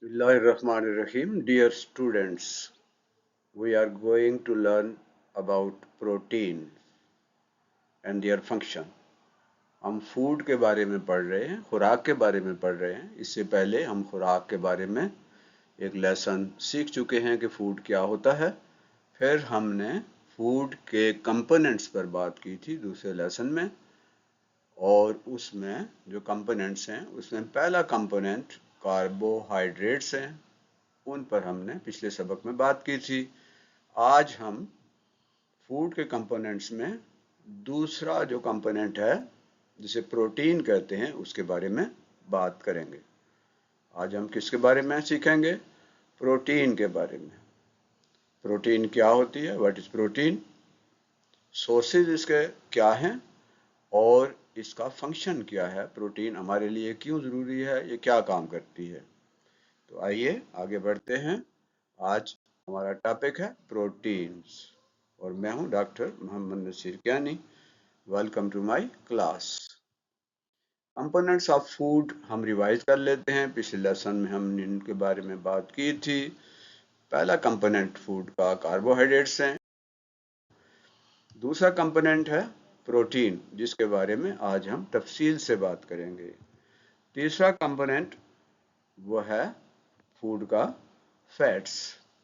Bismillahirrahmanirrahim. Dear students, we are going to learn about protein and their function. हम food के बारे में पढ़ रहे हैं, खुराक के बारे में पढ़ रहे हैं। इससे पहले हम खुराक के बारे में एक लेसन सीख चुके हैं कि फूड क्या होता है। फिर हमने फूड के कंपोनेंट्स पर बात की थी दूसरे लेसन में, और उसमें जो कंपोनेंट्स हैं उसमें पहला कंपोनेंट कार्बोहाइड्रेट्स हैं। उन पर हमने पिछले सबक में बात की थी। आज हम फूड के कंपोनेंट्स में दूसरा जो कंपोनेंट है जिसे प्रोटीन कहते हैं उसके बारे में बात करेंगे। आज हम किसके बारे में सीखेंगे? प्रोटीन के बारे में। प्रोटीन क्या होती है, व्हाट इज प्रोटीन, सोर्सेज इसके क्या हैं और इसका फंक्शन क्या है, प्रोटीन हमारे लिए क्यों ज़रूरी है, ये क्या काम करती है। तो आइए आगे बढ़ते हैं। आज हमारा टॉपिक है प्रोटीन्स और मैं हूं doctor Mohammad Naseer Kiyani. Welcome to my class. Components of food हम रिवाइज कर लेते हैं। पिछले लेसन में हमने इनके बारे में बात की थी। पहला कंपोनेंट फूड का कार्बोहाइड्रेट्स हैं। दूसरा कंपोनेंट है प्रोटीन, जिसके बारे में आज हम तफसील से बात करेंगे। तीसरा कंपोनेंट वो है फूड का फैट्स।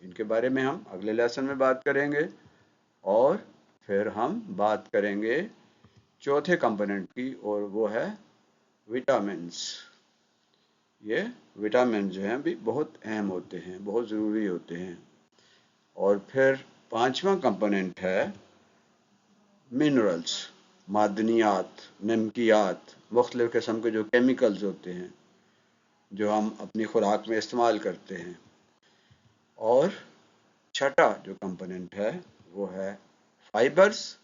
इनके बारे में हम अगले लेसन में बात करेंगे। और फिर हम बात करेंगे चौथे कंपोनेंट की, और वो है विटामिन्स। ये विटामिन जो हैं भी बहुत अहम होते हैं, बहुत ज़रूरी होते हैं। और फिर पांचवा कंपोनेंट है मिनरल्स, मादनियात, नमकियात, मुख्तलिफ़ किस्म के जो केमिकल्स होते हैं जो हम अपनी खुराक में इस्तेमाल करते हैं। और छठा जो कंपोनेंट है वो है फाइबर्स,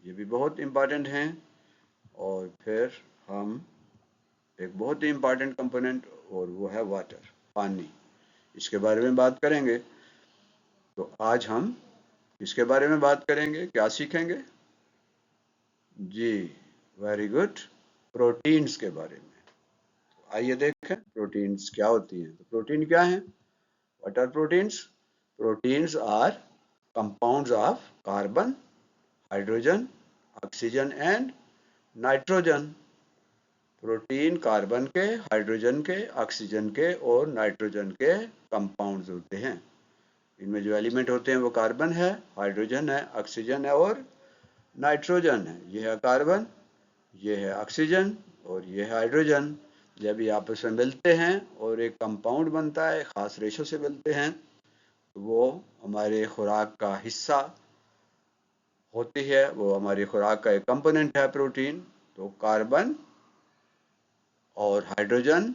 ये भी बहुत इम्पॉर्टेंट हैं। और फिर हम एक बहुत ही इम्पॉर्टेंट कंपोनेंट, और वो है वाटर, पानी, इसके बारे में बात करेंगे। तो आज हम इसके बारे में बात करेंगे, क्या सीखेंगे जी? वेरी गुड, प्रोटीन्स के बारे में। तो आइए देखें प्रोटीन्स क्या होती हैं। तो प्रोटीन क्या है? What are proteins? Proteins are compounds of carbon, hydrogen, oxygen and nitrogen. Protein carbon के, हाइड्रोजन के, ऑक्सीजन के और नाइट्रोजन के कंपाउंड्स होते हैं। इनमें जो एलिमेंट होते हैं वो कार्बन है, हाइड्रोजन है, ऑक्सीजन है और नाइट्रोजन है। ये है कार्बन, ये है ऑक्सीजन और ये है हाइड्रोजन। जब ये आपस में मिलते हैं और एक कंपाउंड बनता है, ख़ास रेशो से मिलते हैं, तो वो हमारे खुराक का हिस्सा होती है, वो हमारी खुराक का एक कंपोनेंट है प्रोटीन। तो कार्बन और हाइड्रोजन,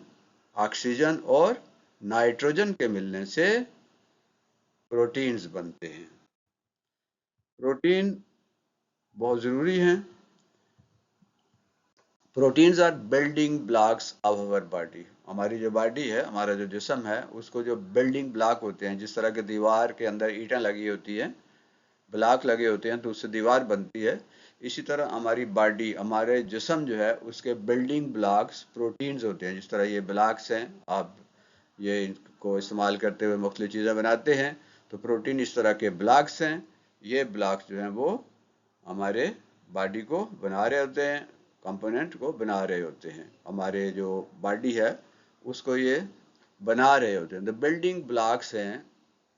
ऑक्सीजन और नाइट्रोजन के मिलने से प्रोटीन्स बनते हैं। प्रोटीन बहुत ज़रूरी हैं। Proteins are building blocks of our body. हमारी जो बॉडी है, हमारा जो जिस्म है, उसको जो बिल्डिंग ब्लॉक होते हैं, जिस तरह के दीवार के अंदर ईंटें लगी होती हैं, ब्लॉक लगे होते हैं, तो उससे दीवार बनती है। इसी तरह हमारी बॉडी, हमारे जिस्म जो है, उसके बिल्डिंग ब्लॉक्स प्रोटीन्स होते हैं। जिस तरह ये ब्लॉक्स हैं, आप ये इनको इस्तेमाल करते हुए मुख्तलिफ चीज़ें बनाते हैं, तो प्रोटीन इस तरह के ब्लॉक्स हैं। ये ब्लॉक्स जो हैं वो हमारे बॉडी को बना रहे होते हैं, कंपोनेंट को बना रहे होते हैं। हमारे जो बॉडी है उसको ये बना रहे होते हैं। द बिल्डिंग ब्लॉक्स हैं,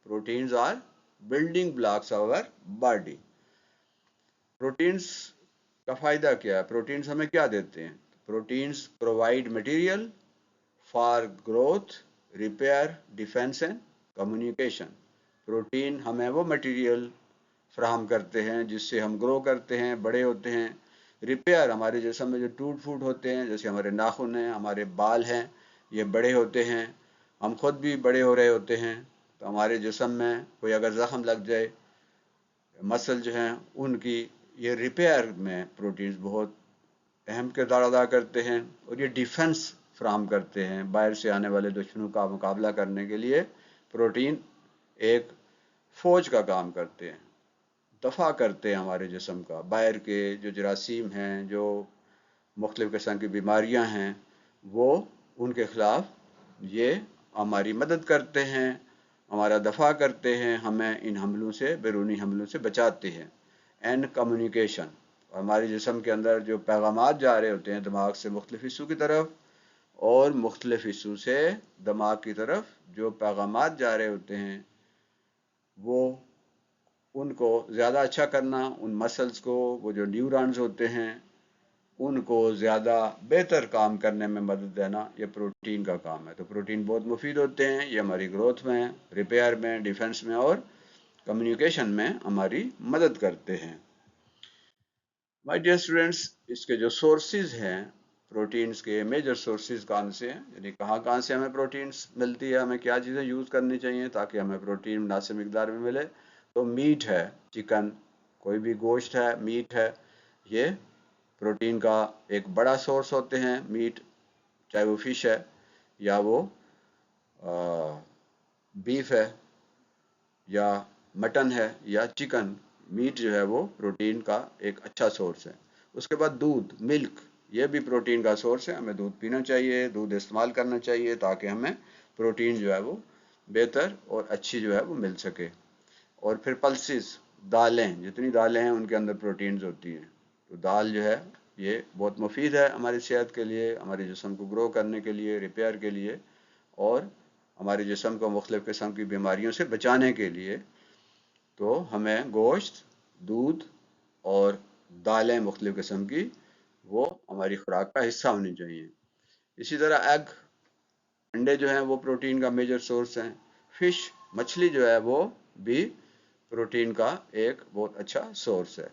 proteins are building blocks of our body. Proteins का फ़ायदा क्या है? प्रोटीन्स हमें क्या देते हैं? Proteins provide material for growth, repair, defence and communication. Protein हमें वो मटेरियल फ्राहम करते हैं जिससे हम ग्रो करते हैं, बड़े होते हैं। रिपेयर, हमारे जिस्म में जो टूट फूट होते हैं, जैसे हमारे नाखून हैं, हमारे बाल हैं, ये बड़े होते हैं। हम खुद भी बड़े हो रहे होते हैं। तो हमारे जिस्म में कोई अगर ज़ख्म लग जाए, मसल जो हैं उनकी, ये रिपेयर में प्रोटीन्स बहुत अहम किरदार अदा करते हैं। और ये डिफेंस फ्राहम करते हैं, बाहर से आने वाले दुश्मनों का मुकाबला करने के लिए प्रोटीन एक फ़ौज का काम करते हैं, दफ़ा करते हैं हमारे जिस्म का। बाहर के जो जरासीम हैं, जो मुख्तलिफ़ किस्म की बीमारियां हैं, वो उनके ख़िलाफ़ ये हमारी मदद करते हैं, हमारा दफा करते हैं, हमें इन हमलों से, बैरूनी हमलों से बचाते हैं। एंड कम्युनिकेशन, हमारे जिस्म के अंदर जो पैगामात जा रहे होते हैं दिमाग से मुख्तलिफ हिस्सों की तरफ, और मुख्तलिफ हिस्सों से दिमाग की तरफ जो पैगामात जा रहे होते हैं, वो उनको ज़्यादा अच्छा करना, उन मसल्स को, वो जो न्यूरॉन्स होते हैं, उनको ज़्यादा बेहतर काम करने में मदद देना, ये प्रोटीन का काम है। तो प्रोटीन बहुत मुफीद होते हैं, ये हमारी ग्रोथ में, रिपेयर में, डिफेंस में और कम्युनिकेशन में हमारी मदद करते हैं। माय डियर स्टूडेंट्स, इसके जो सोर्सेज हैं प्रोटीन्स के, मेजर सोर्सेज कौन से हैं, यानी कहाँ से हमें प्रोटीन्स मिलती है, हमें क्या चीज़ें यूज़ करनी चाहिए ताकि हमें प्रोटीन मुनासिब मिकदार में मिले। तो मीट है, चिकन, कोई भी गोश्त है, मीट है, ये प्रोटीन का एक बड़ा सोर्स होते हैं। मीट, चाहे वो फिश है या वो बीफ है या मटन है या चिकन, मीट जो है वो प्रोटीन का एक अच्छा सोर्स है। उसके बाद दूध, मिल्क, ये भी प्रोटीन का सोर्स है, हमें दूध पीना चाहिए, दूध इस्तेमाल करना चाहिए ताकि हमें प्रोटीन जो है वो बेहतर और अच्छी जो है वो मिल सके। और फिर पल्सेस, दालें, जितनी दालें हैं उनके अंदर प्रोटीन्स होती हैं। तो दाल जो है ये बहुत मुफीद है हमारी सेहत के लिए, हमारे जिस्म को ग्रो करने के लिए, रिपेयर के लिए, और हमारे जिस्म को मुख्तलिफ़ किस्म की बीमारियों से बचाने के लिए। तो हमें गोश्त, दूध और दालें मुख्तलिफ़ किस्म की, वो हमारी खुराक का हिस्सा होनी चाहिए। इसी तरह एग, अंडे जो हैं वो प्रोटीन का मेजर सोर्स हैं। फिश, मछली जो है वो भी प्रोटीन का एक बहुत अच्छा सोर्स है।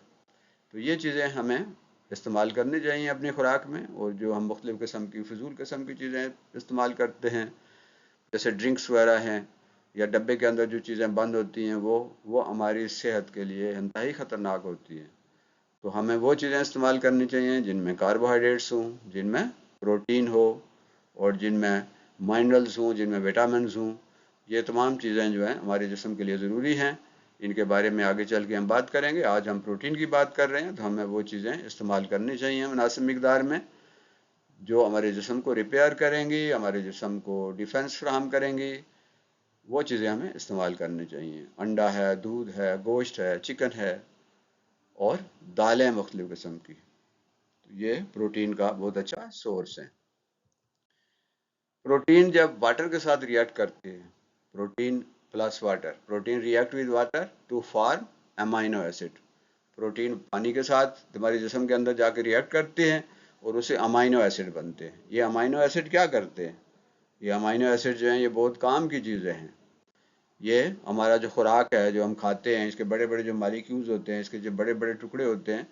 तो ये चीज़ें हमें इस्तेमाल करनी चाहिए अपनी खुराक में। और जो हम मुख्तलिफ़ किस्म की फ़िज़ूल किस्म की चीज़ें इस्तेमाल करते हैं, जैसे ड्रिंक्स वगैरह हैं या डब्बे के अंदर जो चीज़ें बंद होती हैं, वो हमारी सेहत के लिए इंतहाई ख़तरनाक होती हैं। तो हमें वो चीज़ें इस्तेमाल करनी चाहिए जिनमें कार्बोहाइड्रेट्स हों, जिनमें प्रोटीन हो और जिनमें मिनरल्स हों, जिनमें विटामिन्स हों। ये तमाम चीज़ें जो हैं हमारे जिस्म के लिए ज़रूरी हैं। इनके बारे में आगे चल के हम बात करेंगे। आज हम प्रोटीन की बात कर रहे हैं, तो हमें वो चीज़ें इस्तेमाल करनी चाहिए मुनासिब मिकदार में, जो हमारे जिस्म को रिपेयर करेंगी, हमारे जिस्म को डिफेंस फराहम करेंगी। वो चीज़ें हमें इस्तेमाल करनी चाहिए। अंडा है, दूध है, गोश्त है, चिकन है और दालें मुख्तलिफ़ किस्म की। तो ये प्रोटीन का बहुत अच्छा सोर्स है। प्रोटीन जब वाटर के साथ रिएक्ट करते हैं, protein plus water, protein react with water to form amino acid. Protein पानी के साथ हमारे जिस्म के अंदर जाकर रिएक्ट करते हैं और उससे अमाइनो एसिड बनते हैं। ये अमाइनो एसिड क्या करते हैं? ये अमाइनो एसिड जो हैं ये बहुत काम की चीज़ें हैं। ये हमारा जो खुराक है, जो हम खाते हैं, इसके बड़े बड़े जो मालिक्यूल्स होते हैं, इसके जो बड़े बड़े टुकड़े होते हैं,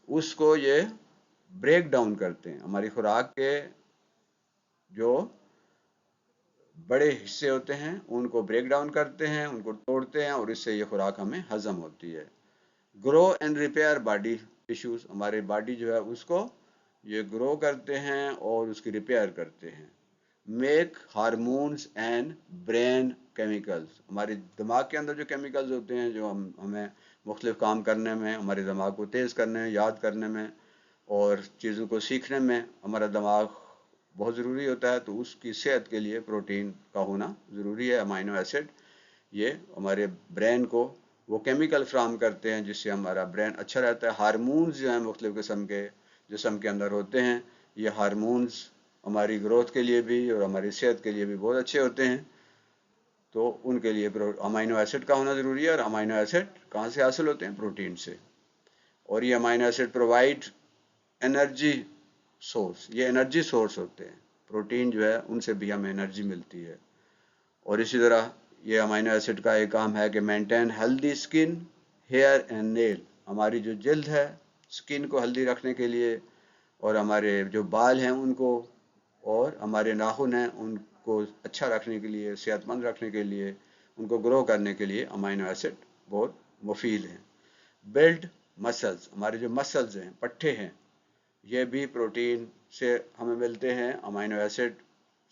उसको ये ब्रेक डाउन करते हैं। हमारी खुराक के जो बड़े हिस्से होते हैं उनको ब्रेक डाउन करते हैं, उनको तोड़ते हैं, और इससे ये खुराक हमें हजम होती है। Grow and repair body tissues, हमारे बॉडी जो है उसको ये ग्रो करते हैं और उसकी रिपेयर करते हैं। Make hormones and brain chemicals, हमारे दिमाग के अंदर जो केमिकल्स होते हैं जो हमें मुख्तलिफ काम करने में, हमारे दिमाग को तेज़ करने में, याद करने में और चीज़ों को सीखने में हमारा दिमाग बहुत ज़रूरी होता है। तो उसकी सेहत के लिए प्रोटीन का होना ज़रूरी है। अमाइनो एसिड ये हमारे ब्रेन को वो केमिकल फ्राहम करते हैं जिससे हमारा ब्रेन अच्छा रहता है। हार्मोन्स जो हैं मुख्तलिफ़ किस्म के जिस्म के अंदर होते हैं, ये हार्मोन्स हमारी ग्रोथ के लिए भी और हमारी सेहत के लिए भी बहुत अच्छे होते हैं। तो उनके लिए अमाइनो एसिड का होना ज़रूरी है। और अमाइनो एसिड कहाँ से हासिल होते हैं? प्रोटीन से। और ये amino acid provide energy source, ये एनर्जी सोर्स होते हैं। प्रोटीन जो है उनसे भी हमें एनर्जी मिलती है। और इसी तरह ये अमाइनो एसिड का एक काम है कि maintain healthy skin, hair and nail, हमारी जो जल्द है स्किन को हेल्दी रखने के लिए, और हमारे जो बाल हैं उनको, और हमारे नाखून हैं उनको अच्छा रखने के लिए, सेहतमंद रखने के लिए, उनको ग्रो करने के लिए अमाइनो एसिड बहुत मुफीद हैं। बिल्ड मसल्स, हमारे जो मसल्स हैं, पट्ठे हैं, ये भी प्रोटीन से हमें मिलते हैं। अमाइनो एसिड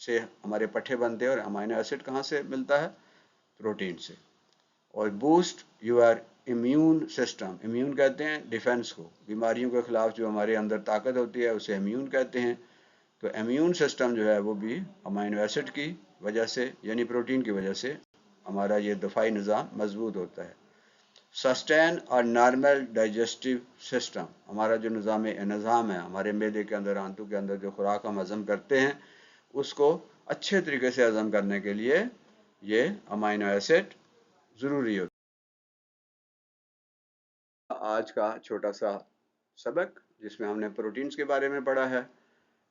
से हमारे पट्ठे बनते हैं। और अमाइनो एसिड कहाँ से मिलता है? प्रोटीन से। और boost your immune system, immune कहते हैं डिफेंस को, बीमारियों के खिलाफ जो हमारे अंदर ताकत होती है उसे इम्यून कहते हैं। तो इम्यून सिस्टम जो है वो भी अमाइनो एसिड की وجہ سے یعنی پروٹین کی وجہ سے ہمارا یہ دفاعی نظام مضبوط ہوتا ہے. سسٹین اور نارمل ڈائجسٹیو سسٹم، ہمارا جو نظام ہے ہمارے معدے کے اندر، آنتوں کے اندر جو خوراک ہم ہضم کرتے ہیں اس کو اچھے طریقے سے ہضم کرنے کے لیے یہ امینو ایسڈ ضروری ہوتا ہے. آج کا چھوٹا سا سبق جس میں ہم نے پروٹینز کے بارے میں پڑھا ہے.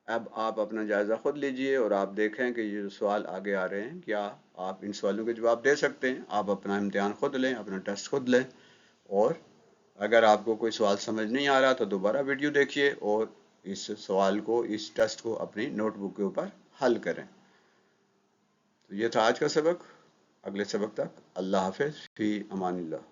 اب آپ اپنا جائزہ خود لیجئے اور آپ دیکھیں کہ یہ جو سوال آگے آ رہے ہیں کیا آپ ان سوالوں کے جواب دے سکتے ہیں. آپ اپنا امتحان خود لیں، اپنا ٹیسٹ خود لیں، اور اگر آپ کو کوئی سوال سمجھ نہیں آ رہا تو دوبارہ ویڈیو دیکھیے اور اس سوال کو، اس ٹیسٹ کو اپنی نوٹ بک کے اوپر حل کریں. تو یہ تھا آج کا سبق. اگلے سبق تک اللہ حافظ، فی امان اللہ.